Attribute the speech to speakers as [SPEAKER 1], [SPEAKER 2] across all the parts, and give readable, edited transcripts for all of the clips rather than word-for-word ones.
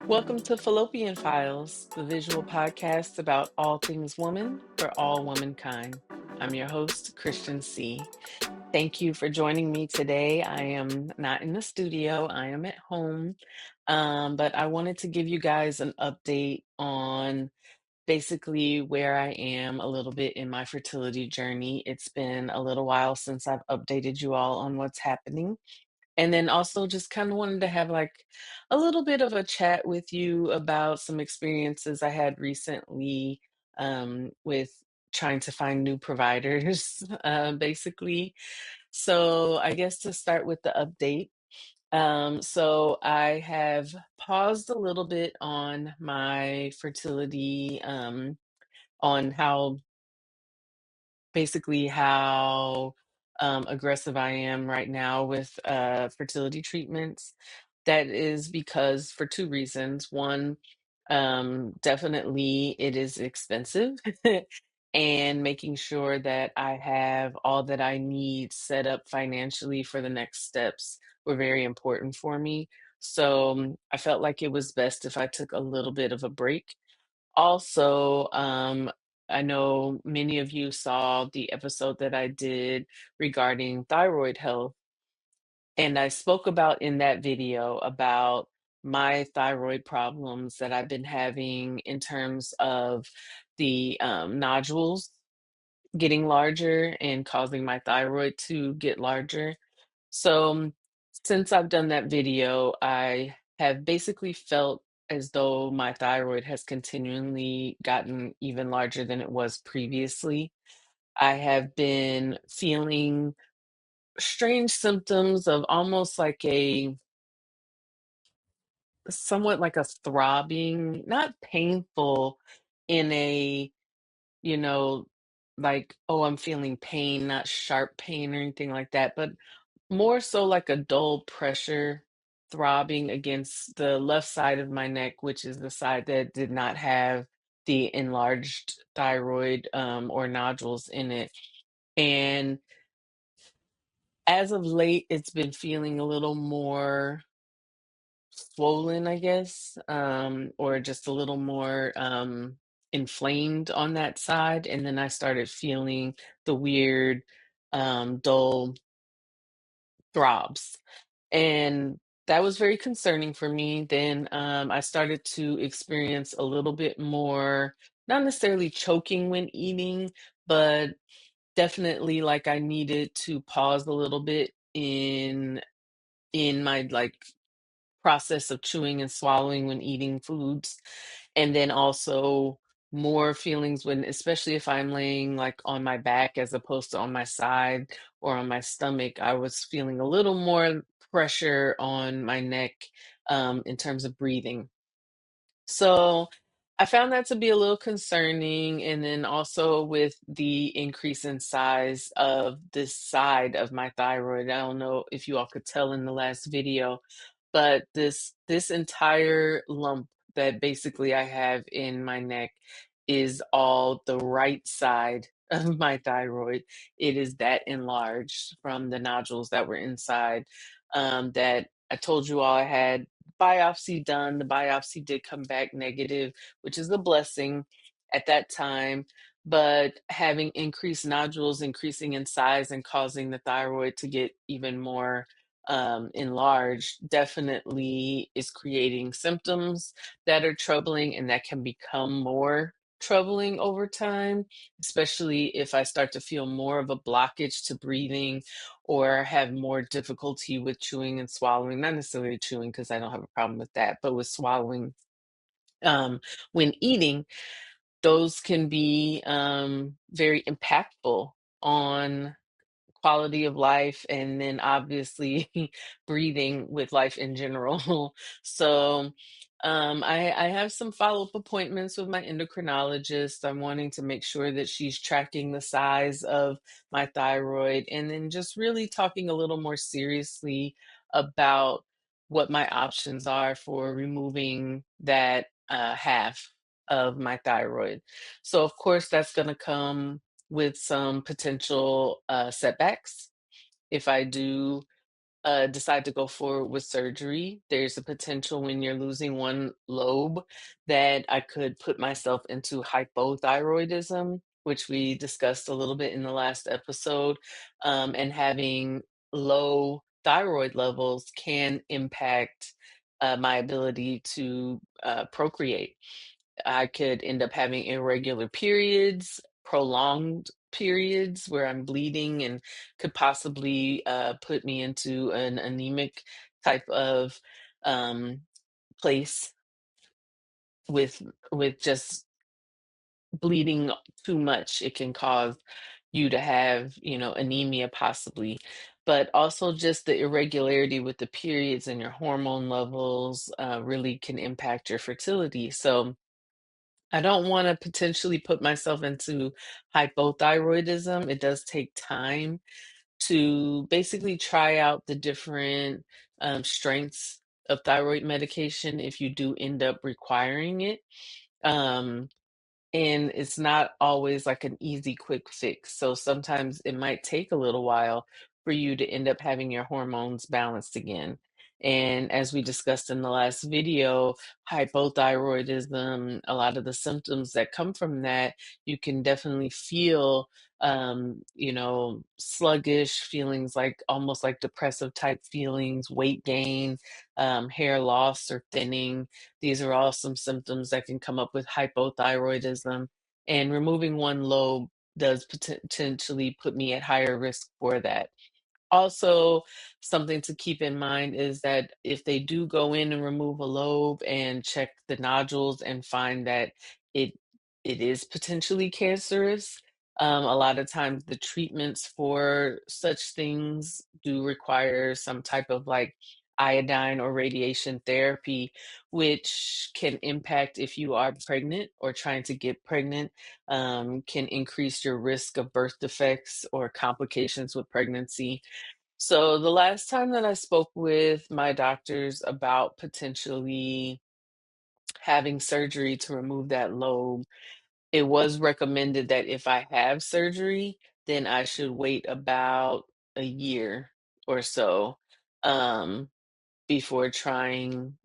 [SPEAKER 1] Welcome to Fallopian Files, the visual podcast about all things woman for all womankind. I'm your host, Christian C. Thank you for joining me today. I am not in the studio, I am at home, but I wanted to give you guys an update on basically where I am a little bit in my fertility journey. It's been a little while since I've updated you all on what's happening. And then also just kind of wanted to have like a little bit of a chat with you about some experiences I had recently with trying to find new providers, basically. So I guess to start with the update. So I have paused a little bit on my fertility, on how basically how aggressive I am right now with fertility treatments. That is because for two reasons. One, definitely it is expensive, and making sure that I have all that I need set up financially for the next steps were very important for me. So I felt like it was best if I took a little bit of a break. Also, I know many of you saw the episode that I did regarding thyroid health, and I spoke about in that video about my thyroid problems that I've been having in terms of the nodules getting larger and causing my thyroid to get larger. So, since I've done that video, I have basically felt as though my thyroid has continually gotten even larger than it was previously. I have been feeling strange symptoms of almost like a somewhat like a throbbing, not painful in a, you know, like, oh, I'm feeling pain, not sharp pain or anything like that, but more so like a dull pressure throbbing against the left side of my neck, which is the side that did not have the enlarged thyroid or nodules in it. And as of late, it's been feeling a little more swollen, I guess, or just a little more inflamed on that side. And then I started feeling the weird, dull throbs. And that was very concerning for me. Then I started to experience a little bit more, not necessarily choking when eating, but definitely like I needed to pause a little bit in my like process of chewing and swallowing when eating foods. And then also more feelings when, especially if I'm laying like on my back as opposed to on my side or on my stomach, I was feeling a little more pressure on my neck in terms of breathing. So I found that to be a little concerning. And then also with the increase in size of this side of my thyroid. I don't know if you all could tell in the last video, but this entire lump that basically I have in my neck is all the right side of my thyroid. It is that enlarged from the nodules that were inside, that I told you all I had biopsy done. The biopsy did come back negative, which is a blessing at that time. But having increased nodules increasing in size and causing the thyroid to get even more enlarged definitely is creating symptoms that are troubling and that can become more troubling over time, especially if I start to feel more of a blockage to breathing or have more difficulty with chewing and swallowing, not necessarily chewing because I don't have a problem with that, but with swallowing um, when eating, those can be very impactful on quality of life and then obviously breathing with life in general. So I have some follow-up appointments with my endocrinologist. I'm wanting to make sure that she's tracking the size of my thyroid and then just really talking a little more seriously about what my options are for removing that half of my thyroid. So of course that's going to come with some potential setbacks if I do decide to go forward with surgery. There's a potential when you're losing one lobe that I could put myself into hypothyroidism, which we discussed a little bit in the last episode. And having low thyroid levels can impact my ability to procreate. I could end up having irregular periods, prolonged periods where I'm bleeding, and could possibly put me into an anemic type of um, place with just bleeding too much. It can cause you to have, anemia possibly, but also just the irregularity with the periods and your hormone levels really can impact your fertility. So I don't want to potentially put myself into hypothyroidism. It does take time to basically try out the different strengths of thyroid medication if you do end up requiring it. Um, and it's not always like an easy quick fix. So sometimes it might take a little while for you to end up having your hormones balanced again. And as we discussed in the last video, hypothyroidism, a lot of the symptoms that come from that, you can definitely feel, sluggish feelings, like almost like depressive type feelings, weight gain, hair loss or thinning. These are all some symptoms that can come up with hypothyroidism, and removing one lobe does potentially put me at higher risk for that. Also, something to keep in mind is that if they do go in and remove a lobe and check the nodules and find that it it is potentially cancerous, a lot of times the treatments for such things do require some type of like iodine or radiation therapy, which can impact if you are pregnant or trying to get pregnant, can increase your risk of birth defects or complications with pregnancy. So the last time that I spoke with my doctors about potentially having surgery to remove that lobe, it was recommended that if I have surgery, then I should wait about a year or so um, before trying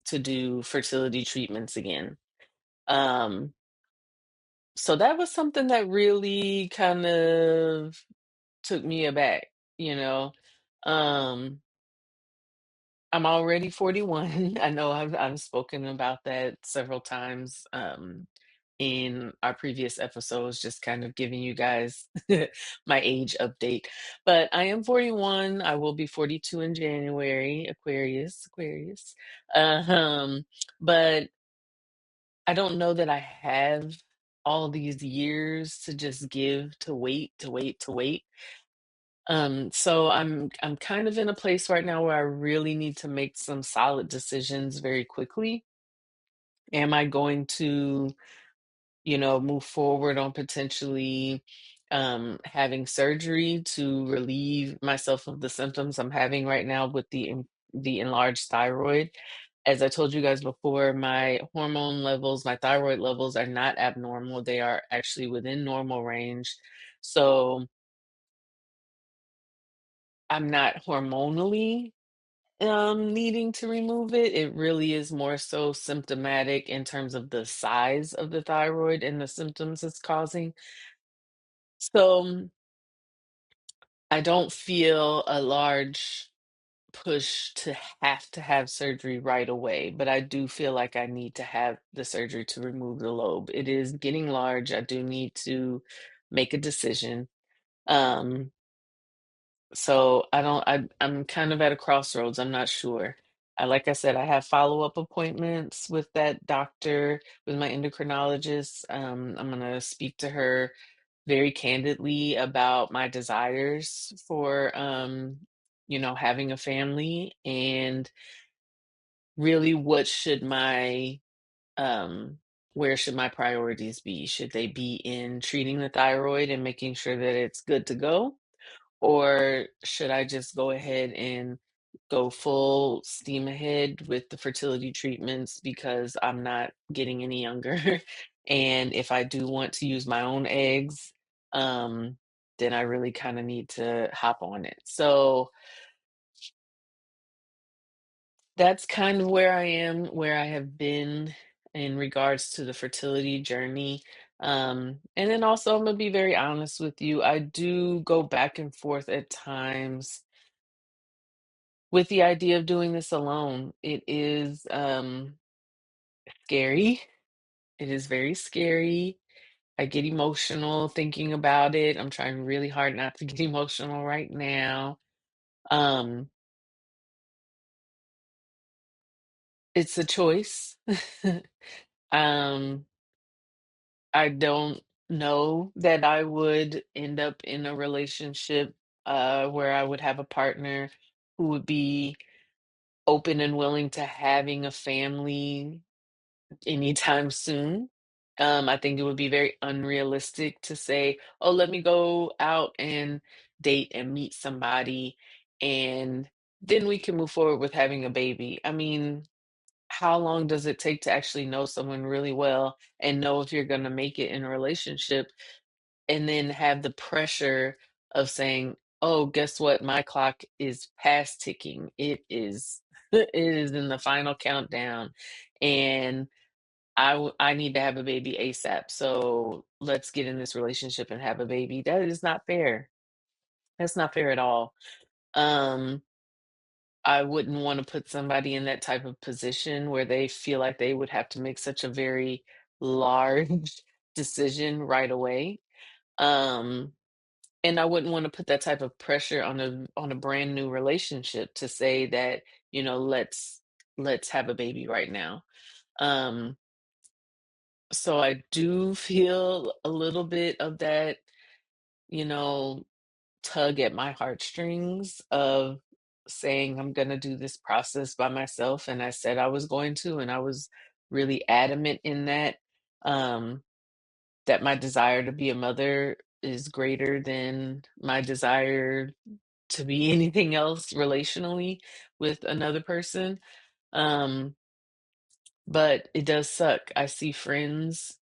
[SPEAKER 1] to do fertility treatments again. Um, so that was something that really kind of took me aback, you know. Um, I'm already 41. I know I've spoken about that several times in our previous episodes, just kind of giving you guys my age update. But I am 41. I will be 42 in January. Aquarius, Aquarius. Um, but I don't know that I have all these years to just give to wait, to wait, to wait. So I'm kind of in a place right now where I really need to make some solid decisions very quickly. Am I going to, move forward on potentially having surgery to relieve myself of the symptoms I'm having right now with the enlarged thyroid? As I told you guys before, my hormone levels, my thyroid levels are not abnormal. They are actually within normal range. So I'm not hormonally needing to remove it. It really is more so symptomatic in terms of the size of the thyroid and the symptoms it's causing. So I don't feel a large push to have surgery right away, but I do feel like I need to have the surgery to remove the lobe. It is getting large. I do need to make a decision. Um, So I don't I'm kind of at a crossroads, I'm not sure. Like I said, I have follow-up appointments with that doctor, with my endocrinologist. I'm gonna speak to her very candidly about my desires for, having a family, and really um, where should my priorities be? Should they be in treating the thyroid and making sure that it's good to go? Or should I just go ahead and go full steam ahead with the fertility treatments because I'm not getting any younger? And if I do want to use my own eggs, um, then I really kind of need to hop on it. So That's kind of where I am, where I have been in regards to the fertility journey. And then also, I'm gonna be very honest with you. I do go back and forth at times with the idea of doing this alone. It is scary. It is very scary. I get emotional thinking about it. I'm trying really hard not to get emotional right now. Um, it's a choice. um, I don't know that I would end up in a relationship where I would have a partner who would be open and willing to having a family anytime soon. I think it would be very unrealistic to say, "Oh, let me go out and date and meet somebody, and then we can move forward with having a baby." I mean, how long does it take to actually know someone really well and know if you're gonna make it in a relationship, and then have the pressure of saying, "Oh, guess what? My clock is past ticking. It is it is in the final countdown, and I need to have a baby ASAP. So let's get in this relationship and have a baby." That is not fair. That's not fair at all. Um, I wouldn't want to put somebody in that type of position where they feel like they would have to make such a very large decision right away. Um, and I wouldn't want to put that type of pressure on a brand new relationship to say that, let's have a baby right now. Um, So I do feel a little bit of that, you know, tug at my heartstrings of saying I'm gonna do this process by myself, and I said I was going to, and I was really adamant in that, um, that my desire to be a mother is greater than my desire to be anything else relationally with another person. Um, But it does suck. I see friends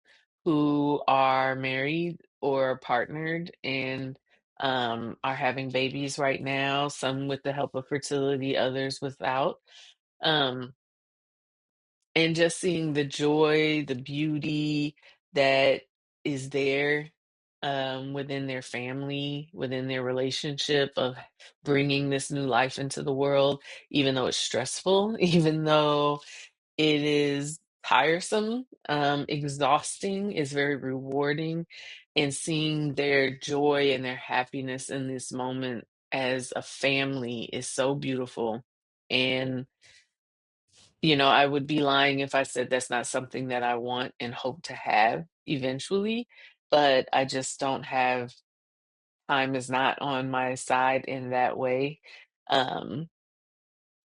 [SPEAKER 1] who are married or partnered and, are having babies right now, some with the help of fertility, others without. Um, and just seeing the joy, the beauty that is there, within their family, within their relationship of bringing this new life into the world, even though it's stressful, even though it is tiresome, exhausting, is very rewarding, and seeing their joy and their happiness in this moment as a family is so beautiful. And, I would be lying if I said that's not something that I want and hope to have eventually, but I just don't have time is not on my side in that way. Um,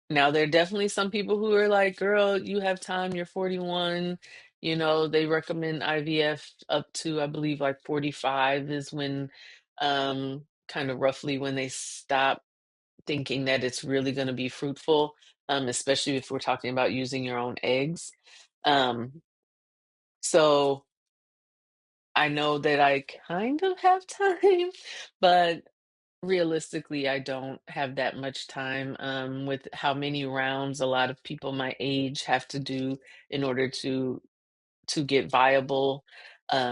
[SPEAKER 1] Now, there are definitely some people who are like, "Girl, you have time, you're 41." They recommend IVF up to, I believe, like 45 is when, kind of roughly when they stop thinking that it's really gonna be fruitful, especially if we're talking about using your own eggs. Um, so I know that I kind of have time, but realistically, I don't have that much time, with how many rounds a lot of people my age have to do in order to get viable,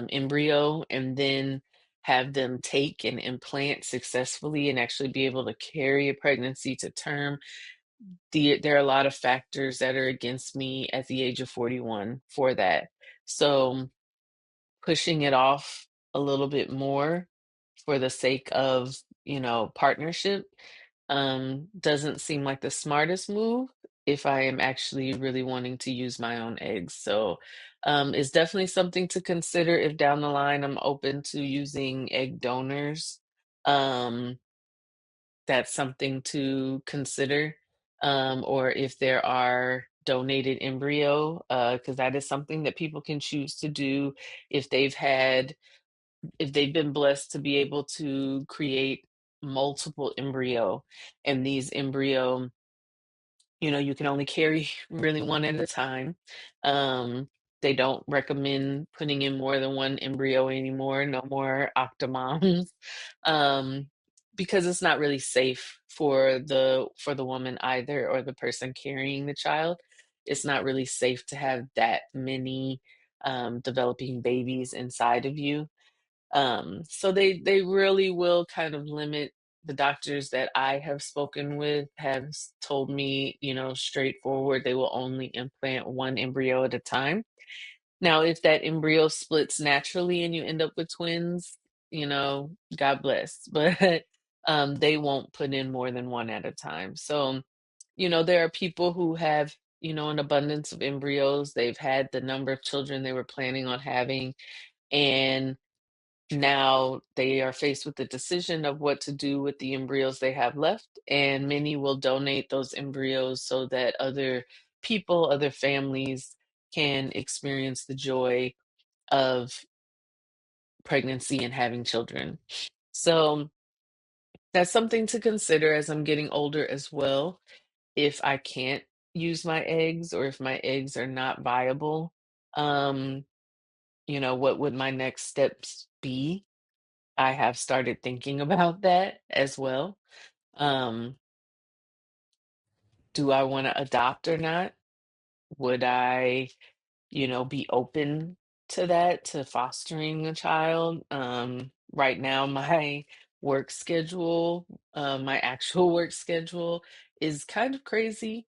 [SPEAKER 1] embryo and then have them take and implant successfully and actually be able to carry a pregnancy to term. There are a lot of factors that are against me at the age of 41 for that. So pushing it off a little bit more for the sake of, partnership, doesn't seem like the smartest move if I am actually really wanting to use my own eggs. So, it's definitely something to consider if down the line I'm open to using egg donors. Um, that's something to consider. Or if there are donated embryo, because that is something that people can choose to do if they've been blessed to be able to create multiple embryo, and these embryo, you can only carry really one at a time. um, they don't recommend putting in more than one embryo anymore, no more octomoms, um, because it's not really safe for the woman either, or the person carrying the child. It's not really safe to have that many developing babies inside of you. So they really will kind of limit. The doctors that I have spoken with have told me, straightforward, they will only implant one embryo at a time. Now, if that embryo splits naturally and you end up with twins, God bless. But they won't put in more than one at a time. So, there are people who have, an abundance of embryos. They've had the number of children they were planning on having, and now they are faced with the decision of what to do with the embryos they have left, and many will donate those embryos so that other people, other families can experience the joy of pregnancy and having children. So that's something to consider as I'm getting older as well. If I can't use my eggs, or if my eggs are not viable, um, what would my next steps be? I have started thinking about that as well. Um, do I want to adopt or not? Would I, be open to that, to fostering a child? Right now, my work schedule, my actual work schedule is kind of crazy.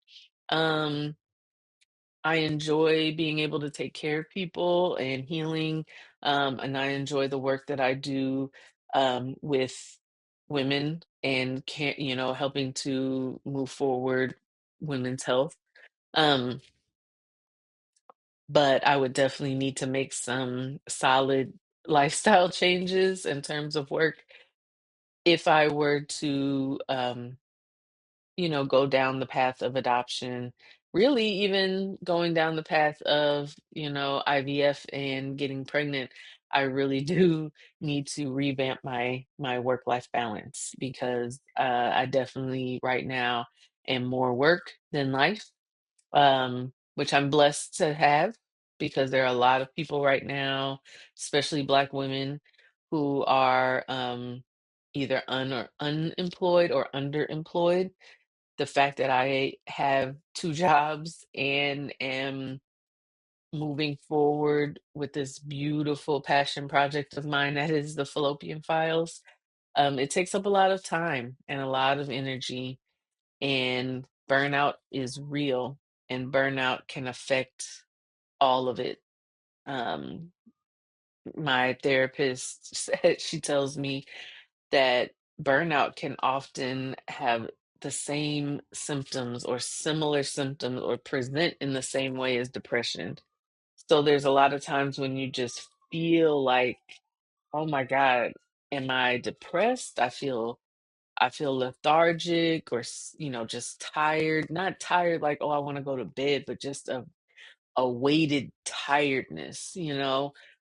[SPEAKER 1] Um, I enjoy being able to take care of people and healing, and I enjoy the work that I do with women and helping to move forward women's health. Um, but I would definitely need to make some solid lifestyle changes in terms of work if I were to go down the path of adoption, really even going down the path of, IVF and getting pregnant. I really do need to revamp my work-life balance, because I definitely right now am more work than life, which I'm blessed to have, because there are a lot of people right now, especially Black women, who are either unemployed or underemployed. The fact that I have 2 jobs and am moving forward with this beautiful passion project of mine that is the Fallopian Files, it takes up a lot of time and a lot of energy, and burnout is real, and burnout can affect all of it. Um, my therapist said, she tells me that burnout can often have the same symptoms or similar symptoms, or present in the same way as depression. So there's a lot of times when you just feel like, oh my God, am I depressed? I feel lethargic, or just tired. Not tired like, oh, I want to go to bed, but just a weighted tiredness,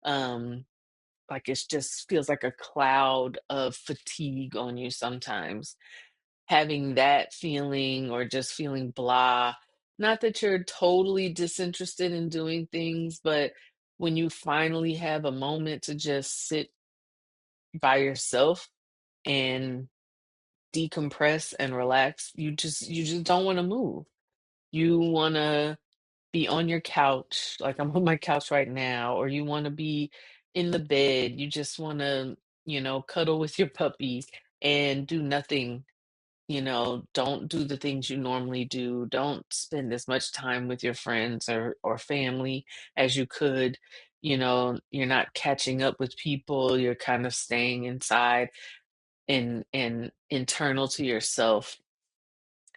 [SPEAKER 1] Um, like it just feels like a cloud of fatigue on you sometimes. Having that feeling, or just feeling blah, not that you're totally disinterested in doing things, but when you finally have a moment to just sit by yourself and decompress and relax, you just don't want to move. You want to be on your couch, like I'm on my couch right now, or you want to be in the bed. You just want to, cuddle with your puppy and do nothing. Don't do the things you normally do. Don't spend as much time with your friends or family as you could. You're not catching up with people. You're kind of staying inside and internal to yourself.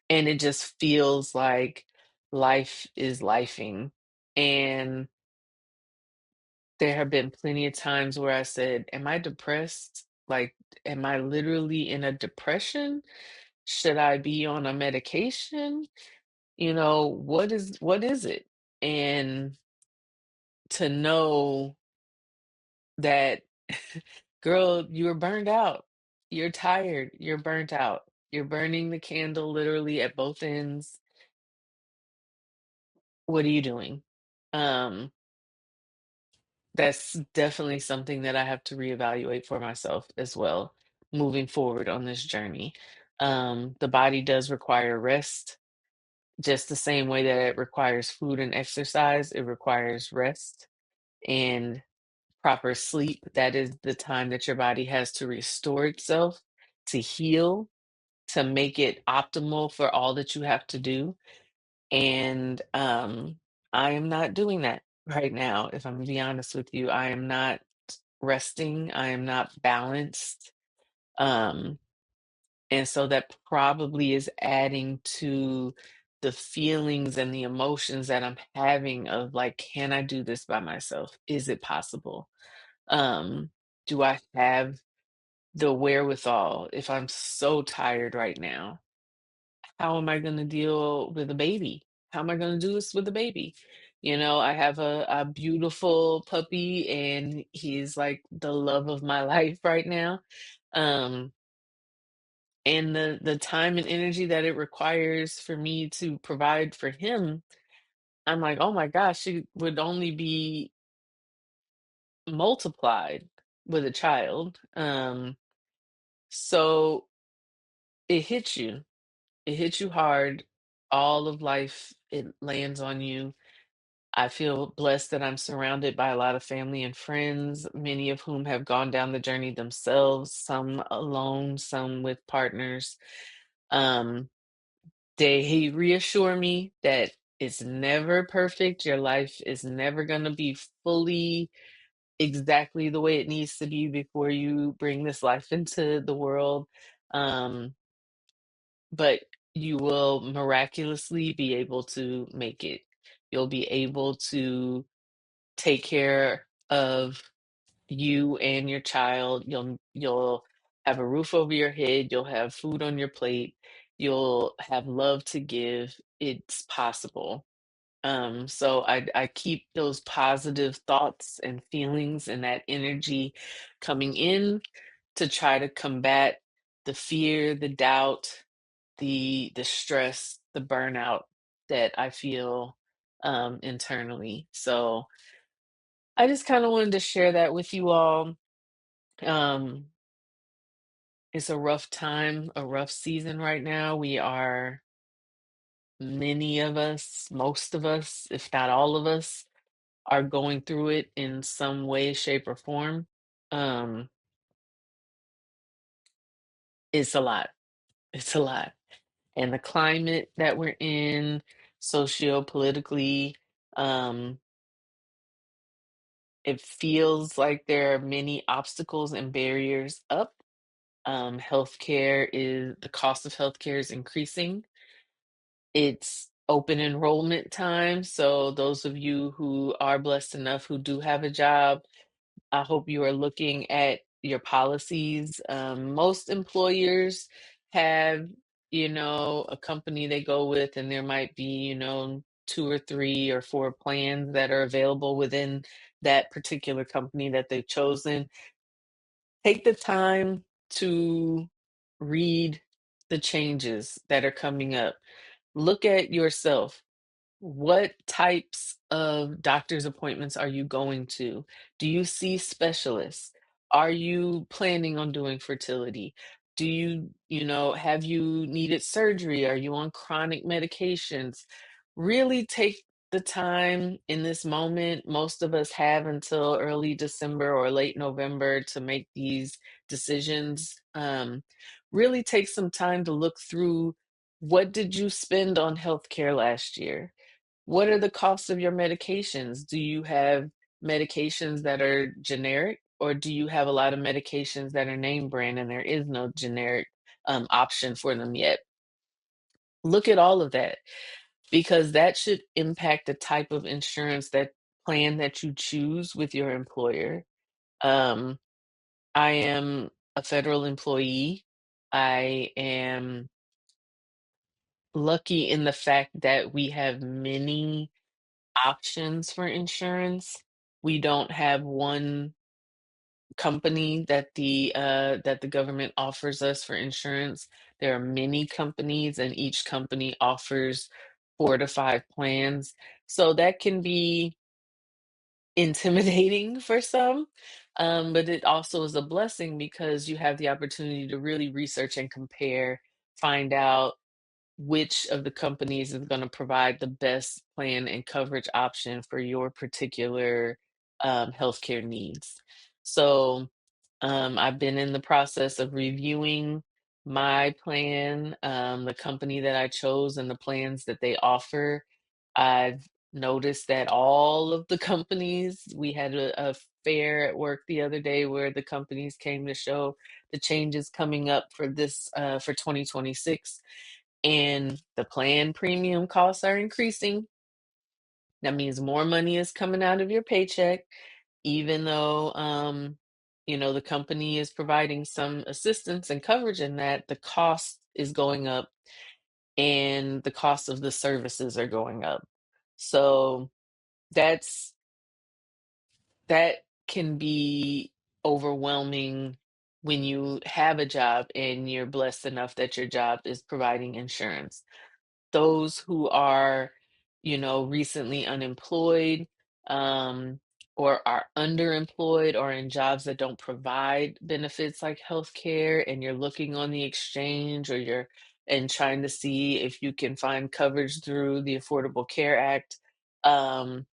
[SPEAKER 1] And it just feels like life is lifing. And there have been plenty of times where I said, am I depressed? Like, am I literally in a depression? Should I be on a medication? What is it? And to know that, girl, you're burned out. You're tired. You're burnt out. You're burning the candle literally at both ends. What are you doing? Um, that's definitely something that I have to reevaluate for myself as well. moving forward on this journey. The body does require rest, just the same way that it requires food and exercise, it requires rest and proper sleep. That is the time that your body has to restore itself, to heal, to make it optimal for all that you have to do. And I am not doing that right now. If I'm gonna be honest with you, I am not resting, I am not balanced. Um, and so that probably is adding to the feelings and the emotions that I'm having of like, can I do this by myself? Is it possible? Um, do I have the wherewithal if I'm so tired right now? How am I going to deal with a baby? How am I going to do this with a baby? You know, I have a beautiful puppy and he's like the love of my life right now. Um, and the time and energy that it requires for me to provide for him, I'm like, oh my gosh, it would only be multiplied with a child. So it hits you. It hits you hard. All of life, it lands on you. I feel blessed that I'm surrounded by a lot of family and friends, many of whom have gone down the journey themselves, some alone, some with partners. Um, they reassure me that it's never perfect. Your life is never going to be fully exactly the way it needs to be before you bring this life into the world. Um, but you will miraculously be able to make it. You'll be able to take care of you and your child. You'll have a roof over your head, you'll have food on your plate, you'll have love to give. It's possible. So I keep those positive thoughts and feelings and that energy coming in to try to combat the fear, the doubt, the stress, the burnout that I feel internally. So I just kind of wanted to share that with you all. Um, it's a rough time, a rough season right now. We are, many of us, most of us, if not all of us, are going through it in some way, shape, or form. Um, it's a lot. It's a lot. And the climate that we're in, socio-politically, um, it feels like there are many obstacles and barriers up. Healthcare is the cost of healthcare is increasing. It's open enrollment time. So those of you who are blessed enough who do have a job, I hope you are looking at your policies. Most employers have, a company they go with, and there might be, two or three or four plans that are available within that particular company that they've chosen. Take the time to read the changes that are coming up. Look at yourself. What types of doctor's appointments are you going to? Do you see specialists? Are you planning on doing fertility? Do have you needed surgery? Are you on chronic medications? Really take the time in this moment. Most of us have until early December or late November to make these decisions. Really take some time to look through, what did you spend on healthcare last year? What are the costs of your medications? Do you have medications that are generic, or do you have a lot of medications that are name brand and there is no generic option for them yet? Look at all of that, because that should impact the type of insurance that plan that you choose with your employer. Um, I am a federal employee. I am lucky in the fact that we have many options for insurance. We don't have one company that the government offers us for insurance. There are many companies, and each company offers 4 to 5 plans. So that can be intimidating for some, but it also is a blessing because you have the opportunity to really research and compare, find out which of the companies is going to provide the best plan and coverage option for your particular healthcare needs. So I've been in the process of reviewing my plan, the company that I chose, and the plans that they offer. I've noticed that all of the companies, we had a fair at work the other day where the companies came to show the changes coming up for this for 2026, and the plan premium costs are increasing. That means more money is coming out of your paycheck, even though the company is providing some assistance and coverage in that, the cost is going up and the cost of the services are going up. So that's that can be overwhelming when you have a job and you're blessed enough that your job is providing insurance. Those who are, recently unemployed, um, or are underemployed or in jobs that don't provide benefits like healthcare, and you're looking on the exchange or you're and trying to see if you can find coverage through the Affordable Care Act, um,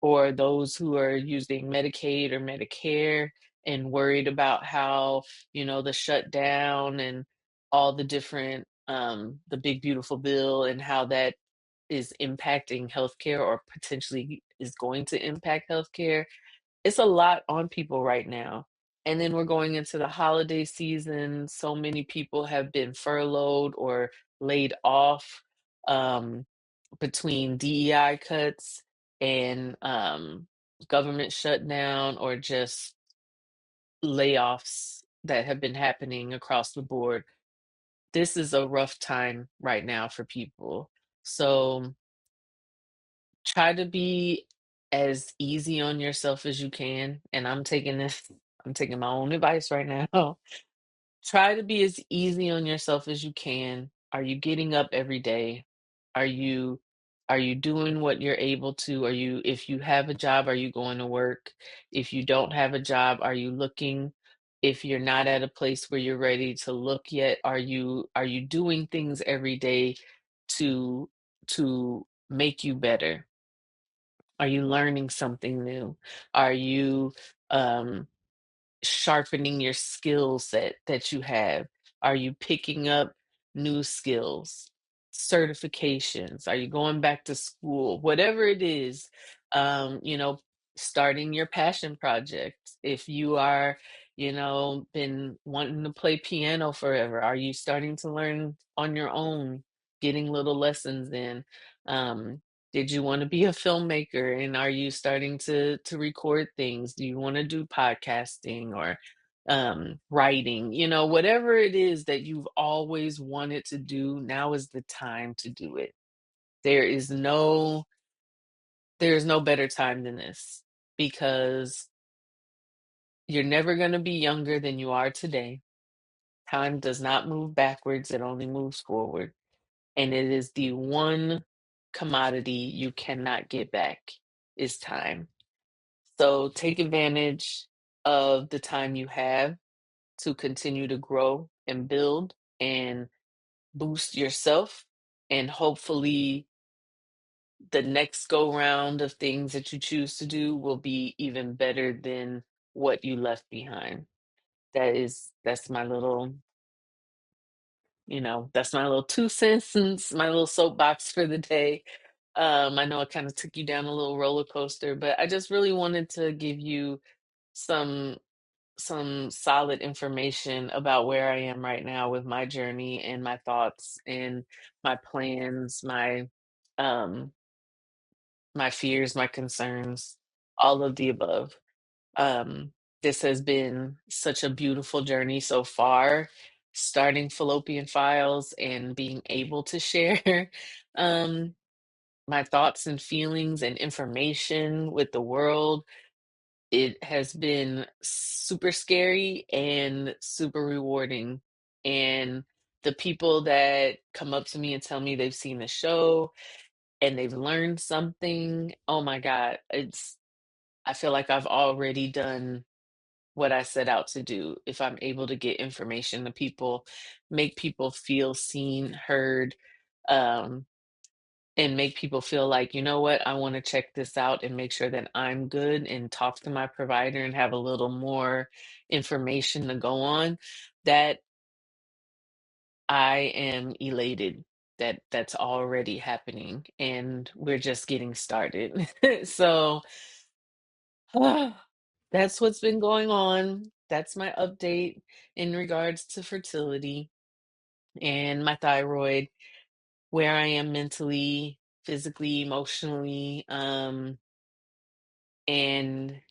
[SPEAKER 1] or those who are using Medicaid or Medicare and worried about how, the shutdown and all the different the big beautiful bill and how that is impacting healthcare or potentially is going to impact healthcare. It's a lot on people right now. And then we're going into the holiday season. So many people have been furloughed or laid off, um, between DEI cuts and government shutdown or just layoffs that have been happening across the board. This is a rough time right now for people. So try to be as easy on yourself as you can. And I'm taking my own advice right now. Try to be as easy on yourself as you can. Are you getting up every day? Are you are you doing what you're able to? If you have a job, are you going to work? If you don't have a job, are you looking? If you're not at a place where you're ready to look yet, are you doing things every day to make you better? Are you learning something new? Are you um sharpening your skill set that you have? Are you picking up new skills, certifications? Are you going back to school? Whatever it is, starting your passion project. If you are, been wanting to play piano forever, are you starting to learn on your own, getting little lessons in? Um, did you want to be a filmmaker and are you starting to record things? Do you want to do podcasting or writing? Whatever it is that you've always wanted to do, now is the time to do it. There is no there is no better time than this because you're never going to be younger than you are today. Time does not move backwards, it only moves forward. And it is the one commodity you cannot get back is time. So take advantage of the time you have to continue to grow and build and boost yourself. And hopefully, the next go round of things that you choose to do will be even better than what you left behind. That's my little, that's my little 2 cents and my little soapbox for the day. I know I kind of took you down a little roller coaster, but I just really wanted to give you some some solid information about where I am right now with my journey and my thoughts and my plans, um my fears, my concerns, all of the above. Um this has been such a beautiful journey so far, starting Fallopian Files and being able to share um my thoughts and feelings and information with the world. It has been super scary and super rewarding, and the people that come up to me and tell me they've seen the show and they've learned something, oh my god, I feel like I've already done what I set out to do. If I'm able to get information to people, make people feel seen, heard, um, and make people feel like, you know what, I want to check this out and make sure that I'm good and talk to my provider and have a little more information to go on, that I am elated that that's already happening and we're just getting started. So that's what's been going on. That's my update in regards to fertility and my thyroid, where I am mentally, physically, emotionally. And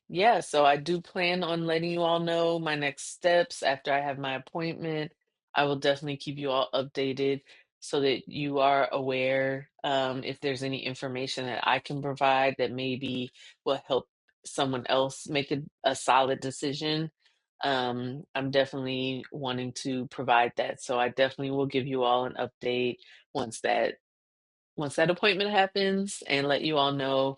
[SPEAKER 1] yeah, so I do plan on letting you all know my next steps after I have my appointment. I will definitely keep you all updated so that you are aware, if there's any information that I can provide that maybe will help someone else make a solid decision. I'm definitely wanting to provide that. So I definitely will give you all an update once that once that appointment happens and let you all know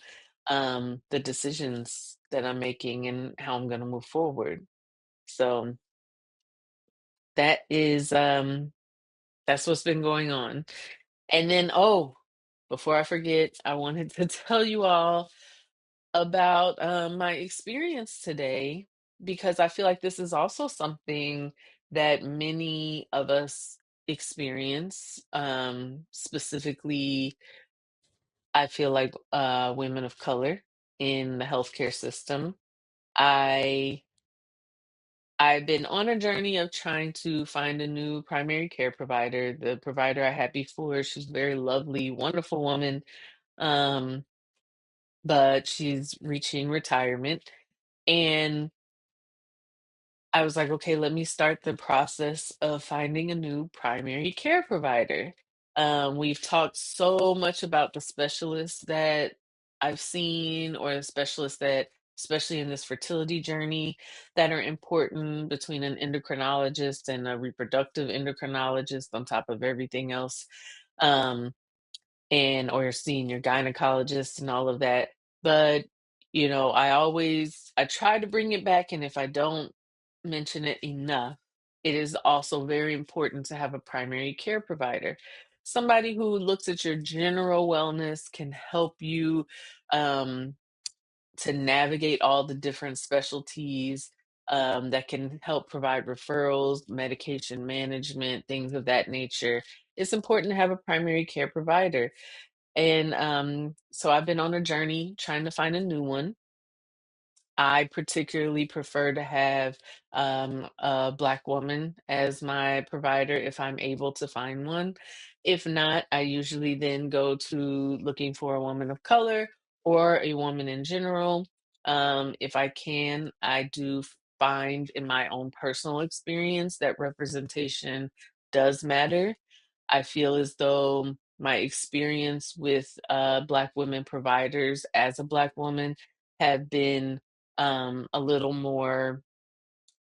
[SPEAKER 1] the decisions that I'm making and how I'm going to move forward. So that is that's what's been going on. And then before I forget, I wanted to tell you all about my experience today because I feel like this is also something that many of us experience, specifically I feel like women of color in the healthcare system. I I've been on a journey of trying to find a new primary care provider. The provider I had before, she's a very lovely, wonderful woman, um, but she's reaching retirement. And I was like, okay, let me start the process of finding a new primary care provider. We've talked so much about the specialists that I've seen, or the specialists that, especially in this fertility journey, that are important between an endocrinologist and a reproductive endocrinologist on top of everything else. Um, and or seeing your gynecologist and all of that. But, I try to bring it back, and if I don't mention it enough, it is also very important to have a primary care provider. Somebody who looks at your general wellness, can help you um, to navigate all the different specialties, that can help provide referrals, medication management, things of that nature. It's important to have a primary care provider. And so I've been on a journey trying to find a new one. I particularly prefer to have a Black woman as my provider if I'm able to find one. If not, I usually then go to looking for a woman of color or a woman in general. If I can, I do find in my own personal experience that representation does matter. I feel as though my experience with Black women providers as a Black woman have been a little more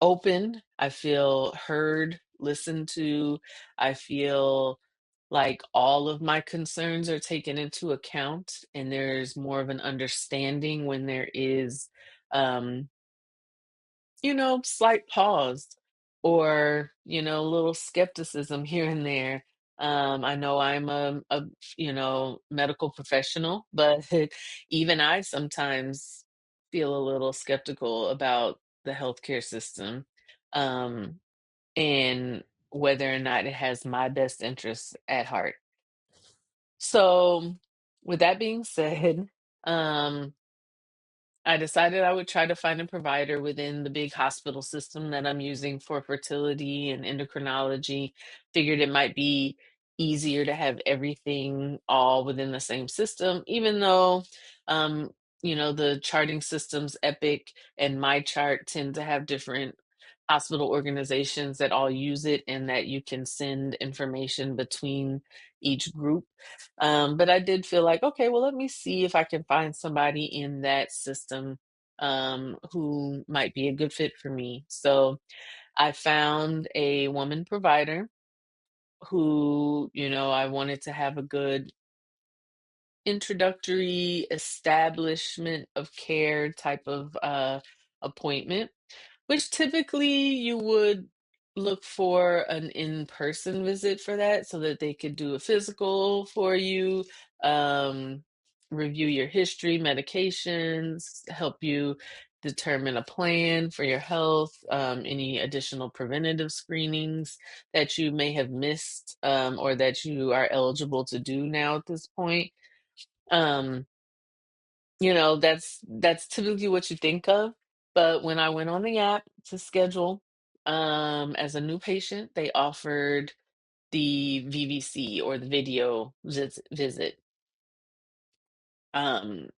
[SPEAKER 1] open. I feel heard, listened to. I feel like all of my concerns are taken into account, and there's more of an understanding when there is um, slight pause or, a little skepticism here and there. I know I'm a medical professional, but even I sometimes feel a little skeptical about the healthcare system, um, and whether or not it has my best interests at heart. So, with that being said, um, I decided I would try to find a provider within the big hospital system that I'm using for fertility and endocrinology. Figured it might be easier to have everything all within the same system, even though, um, the charting systems, Epic and MyChart, tend to have different hospital organizations that all use it and that you can send information between each group. But I did feel like, okay, well, let me see if I can find somebody in that system who might be a good fit for me. So I found a woman provider who, I wanted to have a good introductory establishment of care type of appointment, which typically you would look for an in-person visit for that so that they could do a physical for you, um, review your history, medications, help you determine a plan for your health, any additional preventative screenings that you may have missed, or that you are eligible to do now at this point. Um, that's typically what you think of. But when I went on the app to schedule, as a new patient, they offered the VVC, or the video visit. Um,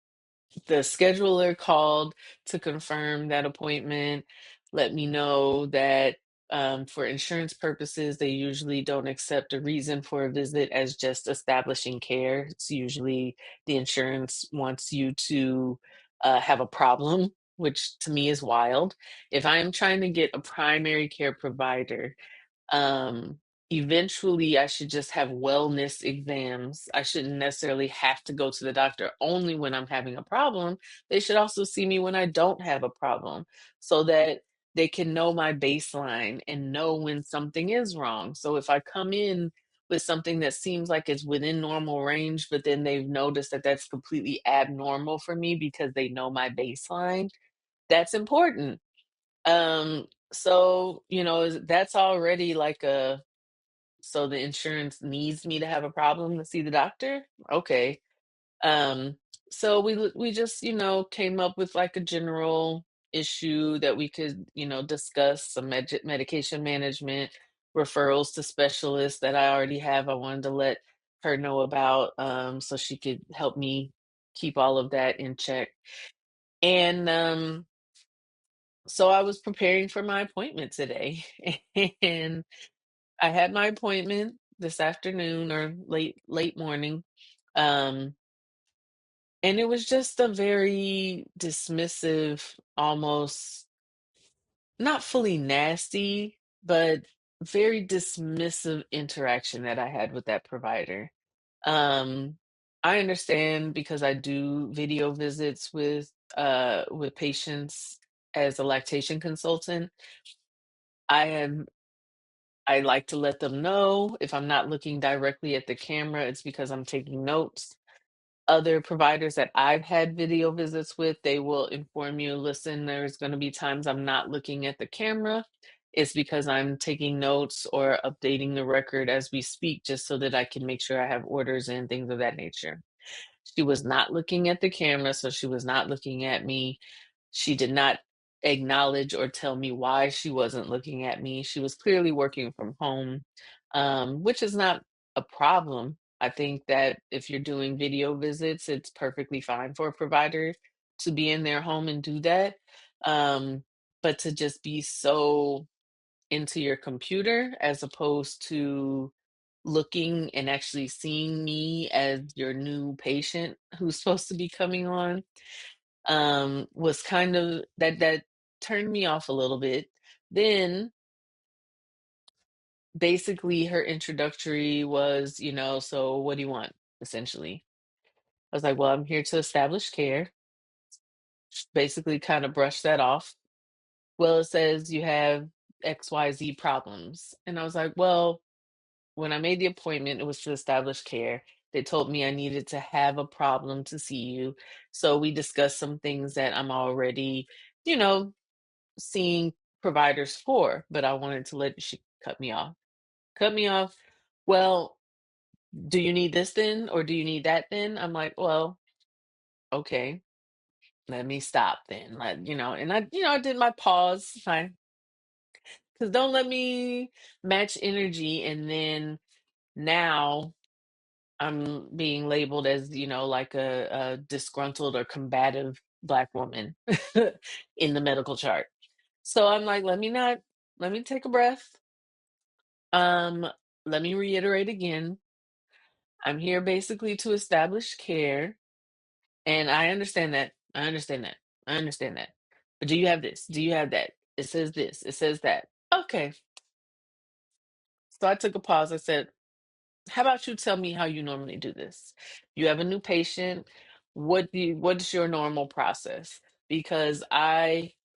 [SPEAKER 1] the scheduler called to confirm that appointment, let me know that for insurance purposes, they usually don't accept a reason for a visit as just establishing care. It's usually the insurance wants you to have a problem, which to me is wild. If I am trying to get a primary care provider, um, eventually, I should just have wellness exams. I shouldn't necessarily have to go to the doctor only when I'm having a problem. They should also see me when I don't have a problem so that they can know my baseline and know when something is wrong. So if I come in with something that seems like it's within normal range, but then they've noticed that that's completely abnormal for me because they know my baseline, that's important. That's already like so the insurance needs me to have a problem to see the doctor? Okay. Um, so we just, came up with like a general issue that we could, discuss some medication management, referrals to specialists that I already have. I wanted to let her know about, so she could help me keep all of that in check. And so I was preparing for my appointment today, and I had my appointment this afternoon, or late morning. Um, and it was just a very dismissive, almost not fully nasty, but very dismissive interaction that I had with that provider. Um, I understand because I do video visits with patients as a lactation consultant. I am I like to let them know if I'm not looking directly at the camera, it's because I'm taking notes. Other providers that I've had video visits with, they will inform you, listen, there's going to be times I'm not looking at the camera. It's because I'm taking notes or updating the record as we speak, just so that I can make sure I have orders and things of that nature. She was not looking at the camera, so she was not looking at me. She did not acknowledge or tell me why she wasn't looking at me. She was clearly working from home, which is not a problem. I think that if you're doing video visits, it's perfectly fine for a provider to be in their home and do that. Um, but to just be so into your computer as opposed to looking and actually seeing me as your new patient who's supposed to be coming on, was kind of that turned me off a little bit. Then basically her introductory was, so what do you want, essentially? I was like, well, I'm here to establish care. Basically kind of brushed that off. Well, it says you have XYZ problems. And I was like, well, when I made the appointment, it was to establish care. They told me I needed to have a problem to see you. So we discussed some things that I'm already, you know, seeing providers for, but I wanted to let she cut me off. Cut me off. Well, do you need this then? Or do you need that then? I'm like, well, okay, let me stop then. And I did my pause. Fine. Because don't let me match energy and then now I'm being labeled as, like a disgruntled or combative Black woman in the medical chart. So I'm like, let me take a breath. Um, Let me reiterate again. I'm here basically to establish care. And I understand that. I understand that. I understand that. But do you have this? Do you have that? It says this. It says that. Okay. So I took a pause. I said, How about you tell me how you normally do this? You have a new patient. What's your normal process? Because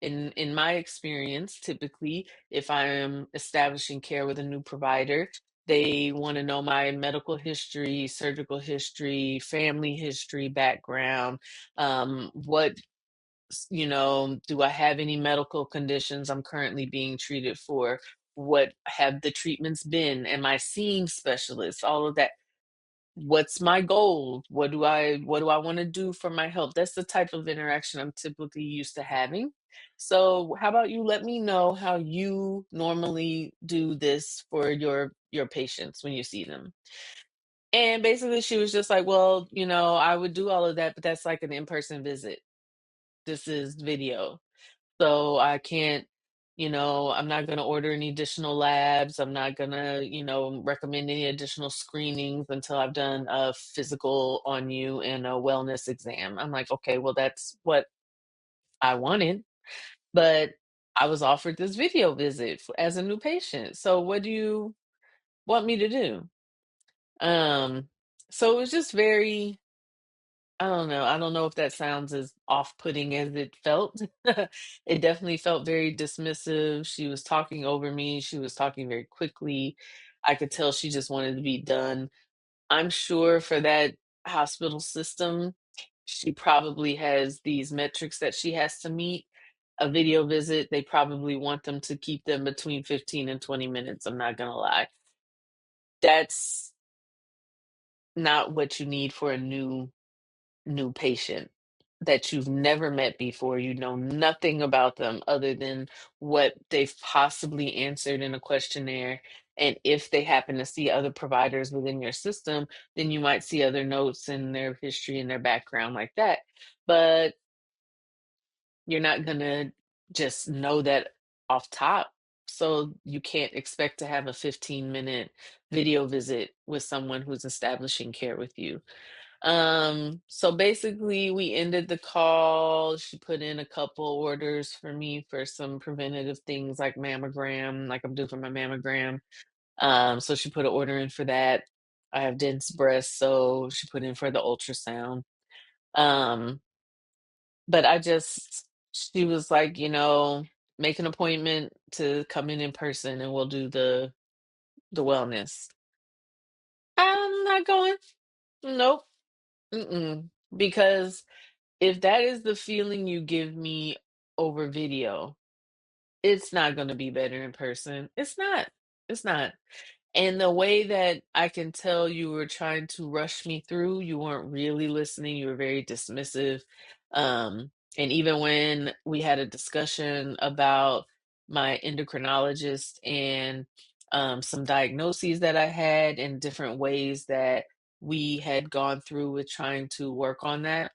[SPEAKER 1] in my experience, typically, if I am establishing care with a new provider, they want to know my medical history, surgical history, family history, background, what do I have any medical conditions I'm currently being treated for? What have the treatments been? Am I seeing specialists? All of that. What's my goal? What do I want to do for my health? That's the type of interaction I'm typically used to having. So how about you let me know how you normally do this for your patients when you see them? And basically she was just like, well, I would do all of that, but that's like an in-person visit. This is video. So I can't, I'm not going to order any additional labs. I'm not going to, recommend any additional screenings until I've done a physical on you and a wellness exam. I'm like, okay, well, that's what I wanted, but I was offered this video visit as a new patient. So what do you want me to do? Um, so it was just very, I don't know. I don't know if that sounds as off-putting as it felt. It definitely felt very dismissive. She was talking over me. She was talking very quickly. I could tell she just wanted to be done. I'm sure for that hospital system, she probably has these metrics that she has to meet. A video visit, they probably want them to keep them between 15 and 20 minutes. I'm not gonna lie. That's not what you need for a new patient that you've never met before. You know nothing about them other than what they've possibly answered in a questionnaire. And if they happen to see other providers within your system, then you might see other notes in their history and their background like that. But you're not going to just know that off top. So you can't expect to have a 15-minute video visit with someone who's establishing care with you. So basically we ended the call. She put in a couple orders for me for some preventative things like mammogram, like I'm due for my mammogram. So she put an order in for that. I have dense breasts, so she put in for the ultrasound. Um, but she was like, make an appointment to come in person and we'll do the wellness. I'm not going. Nope. Mm-mm. Because if that is the feeling you give me over video, it's not gonna be better in person. It's not. It's not. And the way that I can tell you were trying to rush me through, you weren't really listening, you were very dismissive. And even when we had a discussion about my endocrinologist and some diagnoses that I had and different ways that we had gone through with trying to work on that,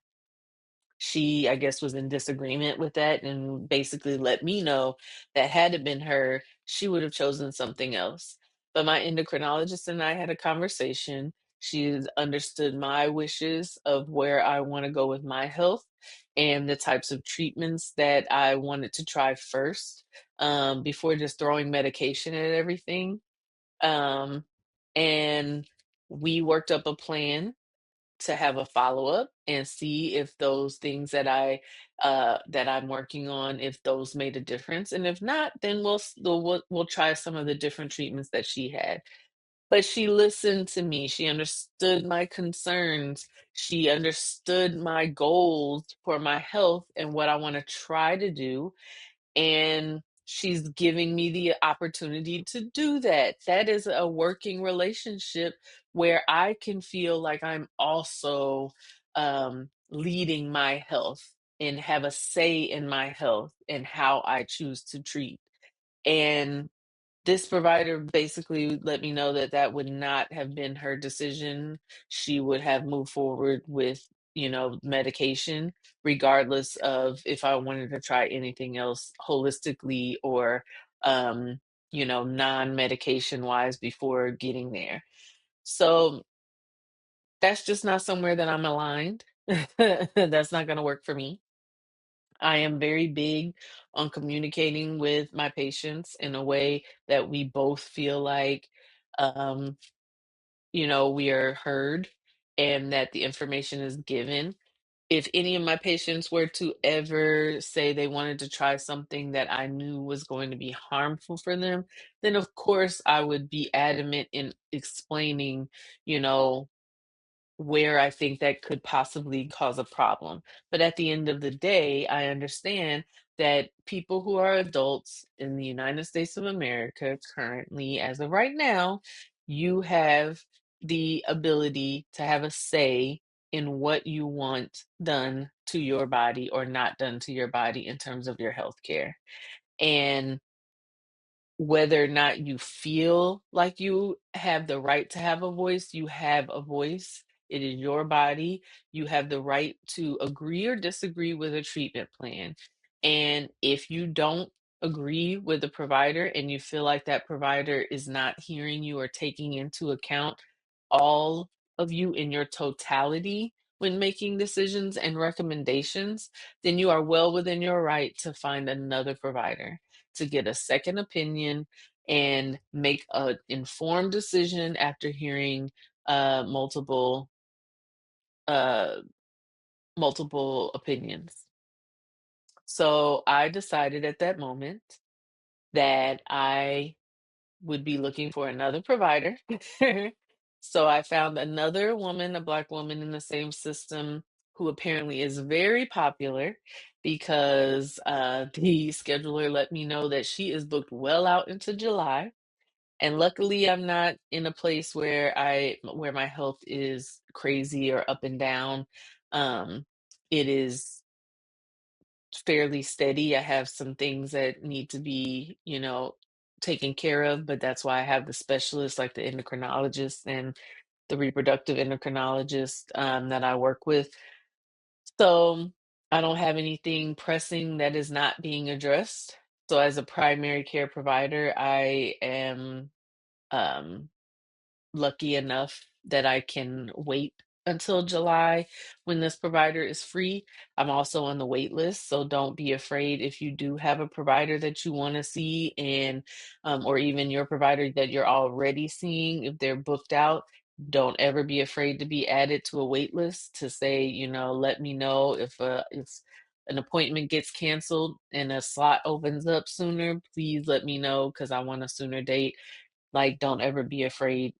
[SPEAKER 1] she, I guess, was in disagreement with that and basically let me know that had it been her, she would have chosen something else. But my endocrinologist and I had a conversation. She's understood my wishes of where I want to go with my health and the types of treatments that I wanted to try first, before just throwing medication at everything. Um, and we worked up a plan to have a follow-up and see if those things that I'm working on, if those made a difference. And if not, then we'll try some of the different treatments that she had. But she listened to me. She understood my concerns. She understood my goals for my health and what I want to try to do, and she's giving me the opportunity to do that. That is a working relationship where I can feel like I'm also leading my health and have a say in my health and how I choose to treat. And this provider basically let me know that that would not have been her decision. She would have moved forward with, medication, regardless of if I wanted to try anything else holistically or, non-medication wise before getting there. So that's just not somewhere that I'm aligned. That's not going to work for me. I am very big on communicating with my patients in a way that we both feel like um, we are heard and that the information is given. If any of my patients were to ever say they wanted to try something that I knew was going to be harmful for them, then of course I would be adamant in explaining, you know, where I think that could possibly cause a problem. But at the end of the day, I understand that people who are adults in the United States of America currently, as of right now, you have the ability to have a say in what you want done to your body or not done to your body in terms of your health care. And whether or not you feel like you have the right to have a voice, you have a voice. It is your body. You have the right to agree or disagree with a treatment plan. And if you don't agree with the provider and you feel like that provider is not hearing you or taking into account all of you in your totality when making decisions and recommendations, then you are well within your right to find another provider, to get a second opinion and make an informed decision after hearing uh, multiple uh, multiple opinions. So I decided at that moment that I would be looking for another provider. So I found another woman, a Black woman in the same system, who apparently is very popular because the scheduler let me know that she is booked well out into July. And luckily, I'm not in a place where my health is crazy or up and down. It is fairly steady. I have some things that need to be, taken care of, but that's why I have the specialists like the endocrinologist and the reproductive endocrinologist that I work with. So I don't have anything pressing that is not being addressed. So as a primary care provider, I am um, lucky enough that I can wait until July when this provider is free. I'm also on the wait list, so don't be afraid if you do have a provider that you want to see and or even your provider that you're already seeing, if they're booked out, don't ever be afraid to be added to a wait list to say, let me know if an appointment gets canceled and a slot opens up sooner, please let me know because I want a sooner date. Like, don't ever be afraid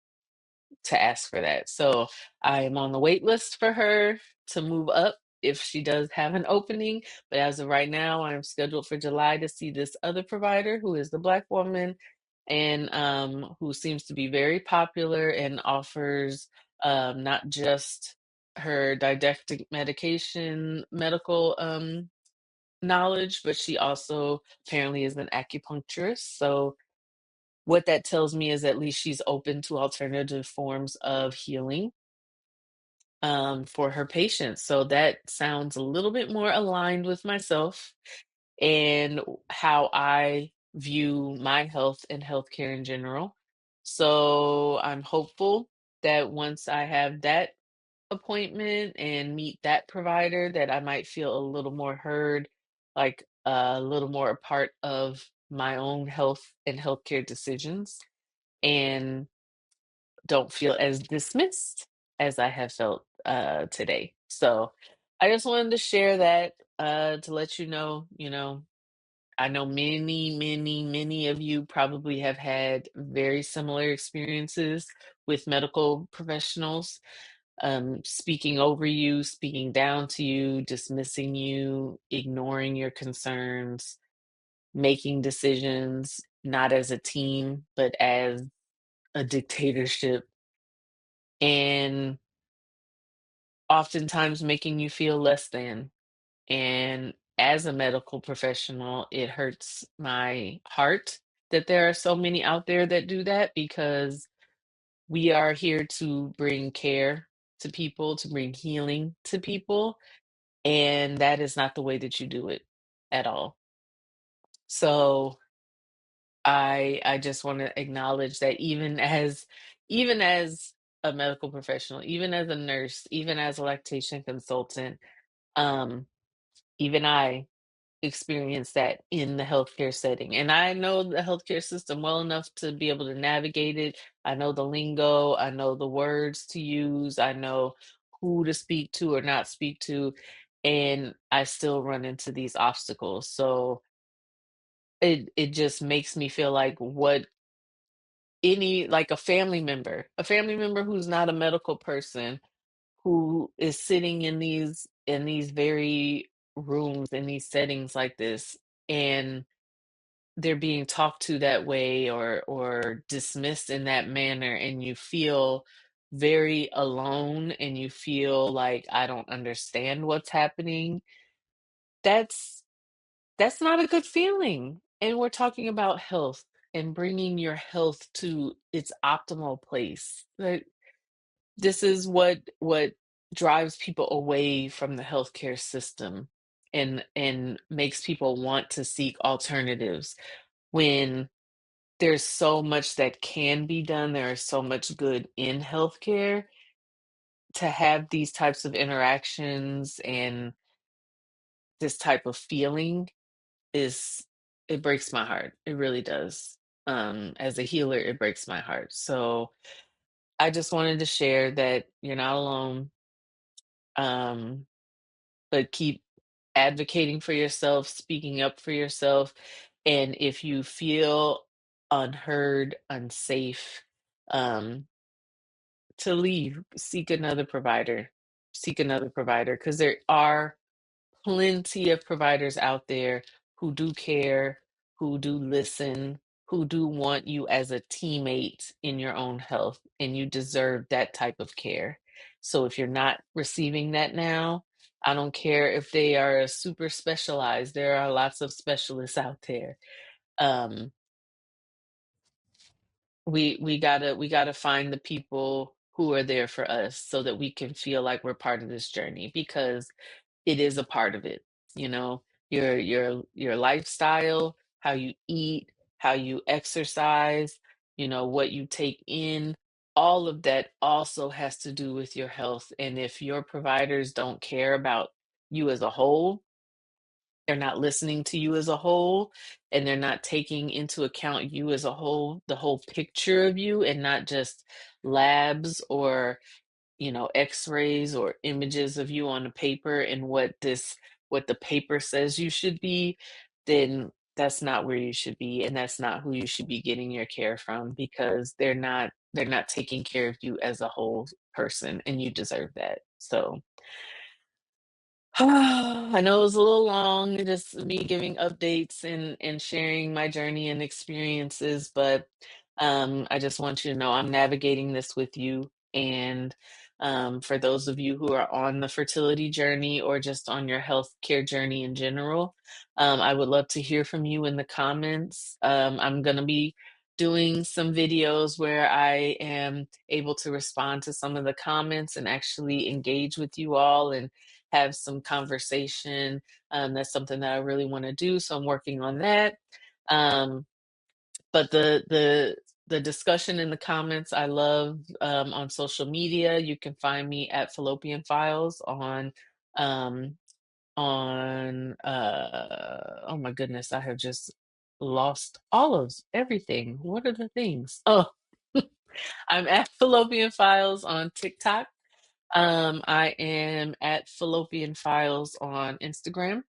[SPEAKER 1] to ask for that. So I am on the wait list for her to move up if she does have an opening. But as of right now, I'm scheduled for July to see this other provider who is the Black woman and who seems to be very popular and offers not just her didactic medication medical knowledge, but she also apparently is an acupuncturist. So what that tells me is at least she's open to alternative forms of healing for her patients. So that sounds a little bit more aligned with myself and how I view my health and healthcare in general. So I'm hopeful that once I have that appointment and meet that provider, that I might feel a little more heard, like a little more a part of my own health and healthcare decisions and don't feel as dismissed as I have felt today. So I just wanted to share that to let I know many, many, many of you probably have had very similar experiences with medical professionals speaking over you, speaking down to you, dismissing you, ignoring your concerns, making decisions not as a team, but as a dictatorship, and oftentimes making you feel less than. And as a medical professional, it hurts my heart that there are so many out there that do that because we are here to bring care to people, to bring healing to people, and that is not the way that you do it at all. So I just want to acknowledge that even as a medical professional, even as a nurse, even as a lactation consultant, um, even I experience that in the healthcare setting. And I know the healthcare system well enough to be able to navigate it. I know the lingo, I know the words to use, I know who to speak to or not speak to, and I still run into these obstacles. So it just makes me feel like what any like a family member who's not a medical person, who is sitting in these very rooms, in these settings like this, and they're being talked to that way or dismissed in that manner, and you feel very alone and you feel like I don't understand what's happening. That's that's not a good feeling. And we're talking about health and bringing your health to its optimal place. Like, this is what drives people away from the healthcare system and makes people want to seek alternatives when there's so much that can be done. There is so much good in healthcare. To have these types of interactions and this type of feeling is it breaks my heart. It really does. As a healer, it breaks my heart. So I just wanted to share that you're not alone. Um, but keep advocating for yourself, speaking up for yourself. And if you feel unheard, unsafe, um, to leave, seek another provider, because there are plenty of providers out there who do care, who do listen, who do want you as a teammate in your own health, and you deserve that type of care. So if you're not receiving that now, I don't care if they are super specialized, there are lots of specialists out there. Um, we gotta find the people who are there for us so that we can feel like we're part of this journey, because it is a part of it, you know, your lifestyle, how you eat, how you exercise, you know, what you take in, all of that also has to do with your health. And if your providers don't care about you as a whole, they're not listening to you as a whole, and they're not taking into account you as a whole, the whole picture of you, and not just labs or x-rays or images of you on a paper and what the paper says you should be, then that's not where you should be, and that's not who you should be getting your care from, because they're not taking care of you as a whole person, and you deserve that. So I know it was a little long, just me giving updates and sharing my journey and experiences, but I just want you to know I'm navigating this with you. And for those of you who are on the fertility journey or just on your healthcare journey in general, I would love to hear from you in the comments. I'm going to be doing some videos where I am able to respond to some of the comments and actually engage with you all and have some conversation. That's something that I really want to do, so I'm working on that. Um, but the discussion in the comments, I love. On social media, you can find me at Fallopian Files um, on oh my goodness, I have just lost all of everything. What are the things? Oh, I'm at Fallopian Files on TikTok. I am at Fallopian Files on Instagram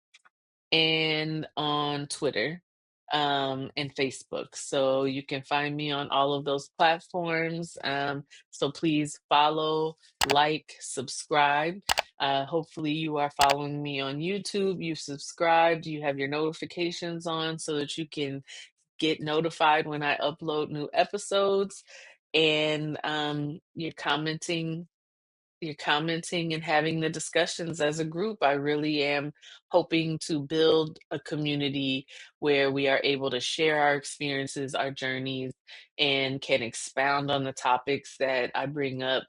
[SPEAKER 1] and on Twitter, and Facebook. So you can find me on all of those platforms. So please follow, like, subscribe. Hopefully, you are following me on YouTube. You subscribed, you have your notifications on so that you can get notified when I upload new episodes. And you're commenting and having the discussions as a group. I really am hoping to build a community where we are able to share our experiences, our journeys, and can expound on the topics that I bring up.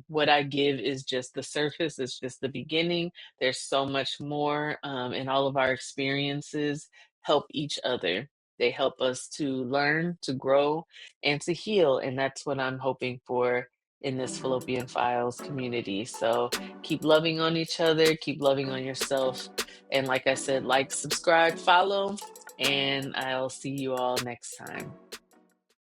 [SPEAKER 1] What I give is just the surface, it's just the beginning. There's so much more, and all of our experiences help each other. They help us to learn, to grow, and to heal. And that's what I'm hoping for in this Fallopian Files community. So keep loving on each other, keep loving on yourself. And like I said, like, subscribe, follow, and I'll see you all next time.